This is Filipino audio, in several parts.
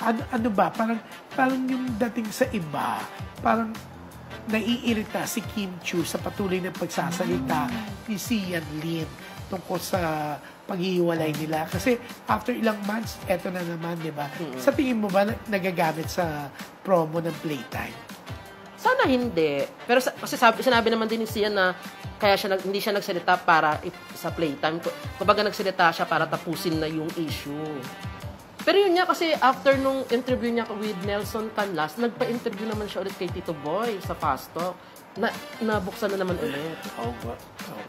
ano ba, parang yung dating sa iba, parang naiirita si Kim Chiu sa patuloy ng pagsasalita ni Sian Lim tungkol sa paghihiwalay nila. Kasi after ilang months, eto na naman, di ba? Sa tingin mo ba nagagamit sa promo ng Playtime? Sana hindi. Pero kasi sinabi naman din ni Sian na kaya hindi siya nagsalita para sa Playtime. Kumbaga nagsalita siya para tapusin na yung issue. Pero yun nga kasi after nung interview niya with Nelson Canlas, nagpa-interview naman siya ulit kay Tito Boy sa Fast Talk. Nabuksan na naman ulit.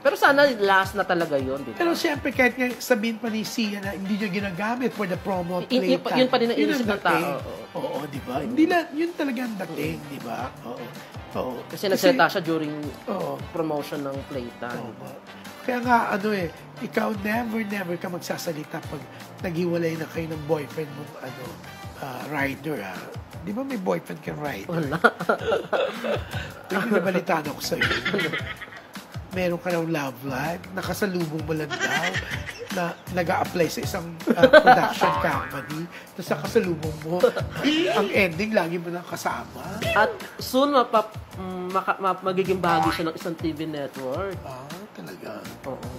Pero sana last na talaga yun. Diba? Pero siyempre kahit nga sabihin pa ni Sian na hindi niya ginagamit for the promo of Playtime. Yun pa din ang inisip ng tao. Oo, di ba? Hindi na, yun talaga ang dating, di ba? Oo. Kasi nagsalita siya during promotion ng Playtime. Kaya nga, ikaw never ka magsasalita pag naghiwalay na kayo ng boyfriend mo, rider, ha? Di ba may boyfriend kang rider? Wala. Hindi nabalitaan ako sa'yo. Meron ka ng love life, nakasalubong mo lang daw, na nag-a-apply sa isang production company, tapos nakasalubong mo, ang ending, lagi mo nang kasama. At soon, magiging bahagi siya ng isang TV network. Talaga. Oo.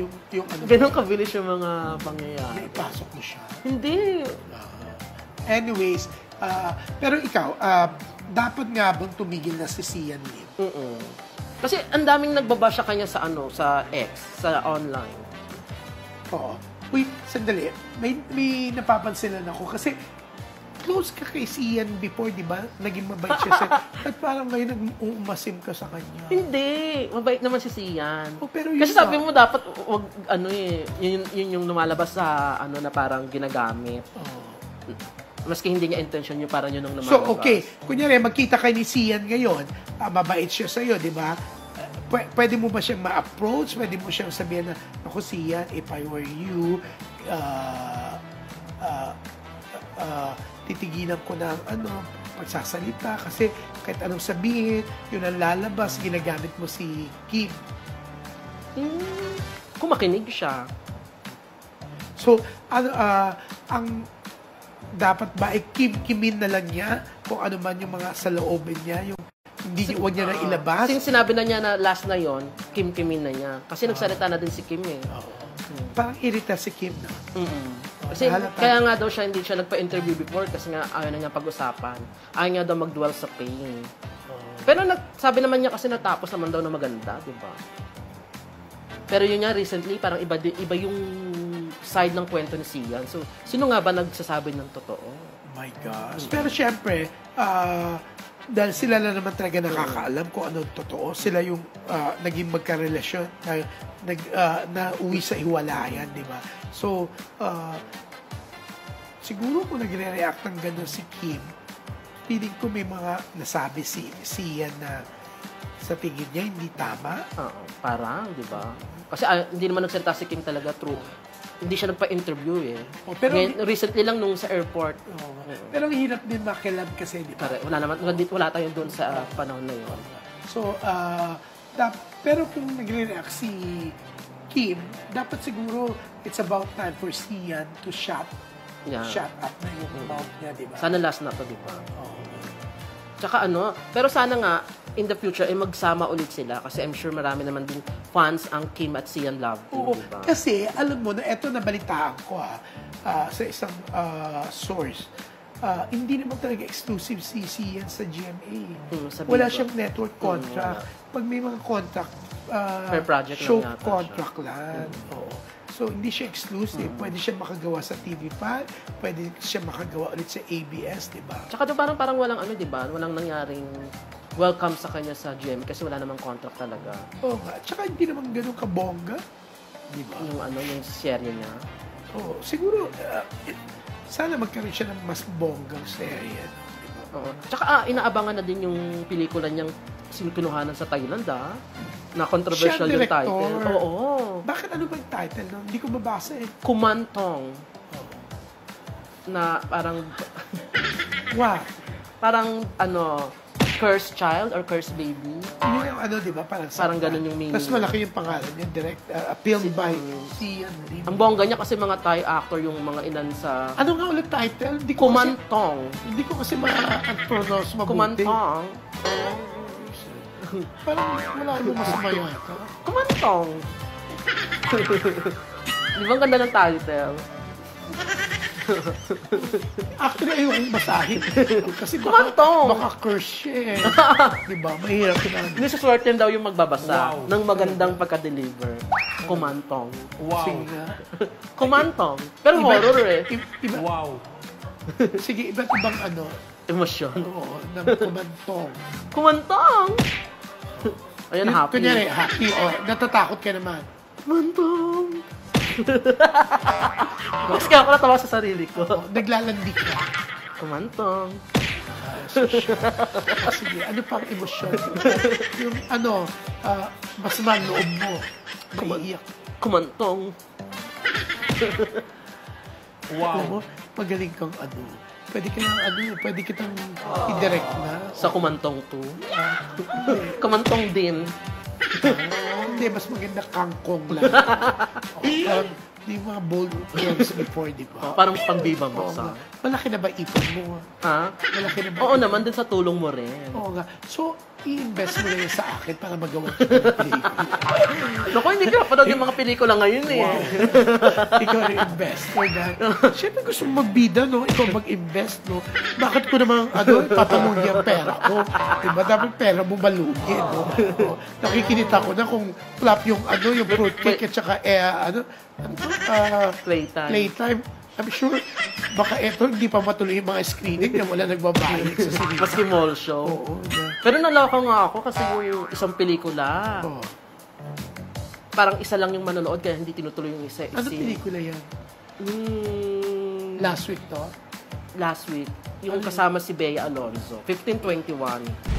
Yung ano. Ganun kabilis yung mga pangyayari. Naipasok mo siya. Hindi. Anyways, pero ikaw, dapat nga bang tumigil na si Sian Lim? Kasi ang daming nagbaba siya kanya sa sa X, sa online. Oo. Wait, sandali. May napapansin lang ako kasi close ka kay Sian before, di ba? Naging mabait siya sa... At parang ngayon umasim ka sa kanya. Hindi. Mabait naman si Sian. Pero kasi sabi mo dapat, yun yung lumalabas sa, na parang ginagamit. Maski hindi niya intention yun, parang yun ang lumalabas. So, okay. Kunyari, magkita kay ni Sian ngayon, mabait siya sa'yo, di ba? Pwede mo ba siyang ma-approach? Pwede mo siyang sabihin na, ako Sian, if I were you, titigilan ko na pagsasalita kasi kahit anong sabihin, yun ang lalabas, ginagamit mo si Kim. Kung makinig siya. So, ang dapat ba ay kimin na lang niya kung ano man yung mga saloobin niya, yung huwag niya na ilabas? Since sinabi na niya na last na yon, kimin na niya. Kasi nagsalita na din si Kim eh. Parang irita si Kim na. Kasi kaya nga daw siya hindi siya nagpa-interview before kasi nga ayaw na niya pag-usapan. Ayaw niya daw mag-dwell sa pain. Pero sabi naman niya kasi natapos naman daw na maganda, di ba? Pero yun nga, recently, parang iba yung side ng kwento ni Sian. So, sino nga ba nagsasabi ng totoo? Oh my gosh. Pero syempre, dahil sila na naman talaga nakakaalam kung ano totoo. Sila yung naging magkarelasyon na uwi sa hiwalayan, di ba? So, siguro kung nagre-react ng gano'n si Kim, feeling ko may mga nasabi si Sian na sa tingin niya hindi tama. Parang, di ba? Kasi hindi naman nagsalita si Kim talaga true. Hindi siya nagpa-interview eh. Pero recently lang nung sa airport. Pero hirap din makilab kasi, di ba? Wala tayo doon sa panahon na yun. So, pero kung nagre-react si Kim, dapat siguro it's about time for Sian to shut up na yung mouth niya, di ba? Sana last na to, di ba? Tsaka pero sana nga, in the future, magsama ulit sila kasi I'm sure marami naman din fans ang Kim at Sian love team, diba? Kasi, alam mo na, eto nabalitaan ko sa isang source, hindi naman talaga exclusive si Sian sa GMA. Wala siyang network contract. Pag may mga contract, per project show lang contract lang. So, hindi siya exclusive. Pwede siya makagawa sa TV5, pwede siya makagawa ulit sa ABS, di ba? Tsaka parang walang di ba? Walang nangyaring welcome sa kanya sa GM kasi wala namang contract talaga. Oo nga. Tsaka hindi naman ganun kabongga. Di ba? Yung serye niya. Siguro, sana magkaroon siya ng mas bonggang serye. Diba? Tsaka inaabangan na din yung pelikula niyang sinukinuhanan sa Thailand, na controversial yung title. Oo. Bakit ano ba yung title? No? Hindi ko mabasa eh. Kumantong. Na parang... Wow. Parang, cursed child or cursed baby. Yun ang ano, di ba? Parang ganun yung meaning. Tapos malaki yung pangalan niya, direct, filmed by Sian Lim. Ang bongga niya kasi mga Thai actor yung mga ilan sa... Ano nga ulit title? Hindi ko kasi, Kumantong. hindi ko kasi ma-pronounce mabuti. Kumantong. Parang wala akong masama yata. Kumantong. Di ba ang ganda ng title? Actually, ayokong basahin. Kasi Kumantong. baka curse siya eh. Diba? Mahirap na. Hindi sa swerte daw yung magbabasa ng magandang pagka-deliver. Kumantong. Sige nga. Kumantong. Pero horror eh. Iba, Wow. sige, iba't ibang ano. Emosyon. Oo, ng kumantong. Kumantong! Ayan, happy. Kunyari, happy. O, natatakot ka naman. Kumantong! Mas kaya ako natawa sa sarili ko. O, naglalandi ka. Kumantong. Sige, ano pang emosyon? Yung ano, masama ang loob mo. Naiiyak. Kumantong. Alam mo, magaling kang ano. Pwede ka lang ano, pwede kitang i-direct na. Sa kumantong 2. Kumantong din. Hindi, mas maganda kangkong lang. Di mga bold films before, di ba? Parang pang-biba mo Oo sa... nga. Malaki na ba ipon mo? Ha? Malaki na ba? Oo naman, din sa tulong mo rin. Oo nga. So, i-invest mo na yun sa akin para magawa kita ng pelikula. Naku, hindi ka napanood yung mga pelikula ngayon eh. Wow. Ikaw na investor na. Siyempre gusto mo magbida, no? Ikaw mag-invest, no? Bakit ko naman, papalugi ang pera ko? Diba? Dapat pera mo malugi, no? Nakikinita ko na kung flop yung, yung fruitcake at saka, playtime. I'm sure, baka hindi pa matuloy yung mga screening na wala nagbabayad sa cinema. Maski mall show. Oo. Pero naloka nga ako kasi yung isang pelikula. Oo. Parang isa lang yung manonood kaya hindi tinutuloy yung isa. Ano pelikula yan? Last Last week to? week. Yung kasama si Bea Alonzo. 1521.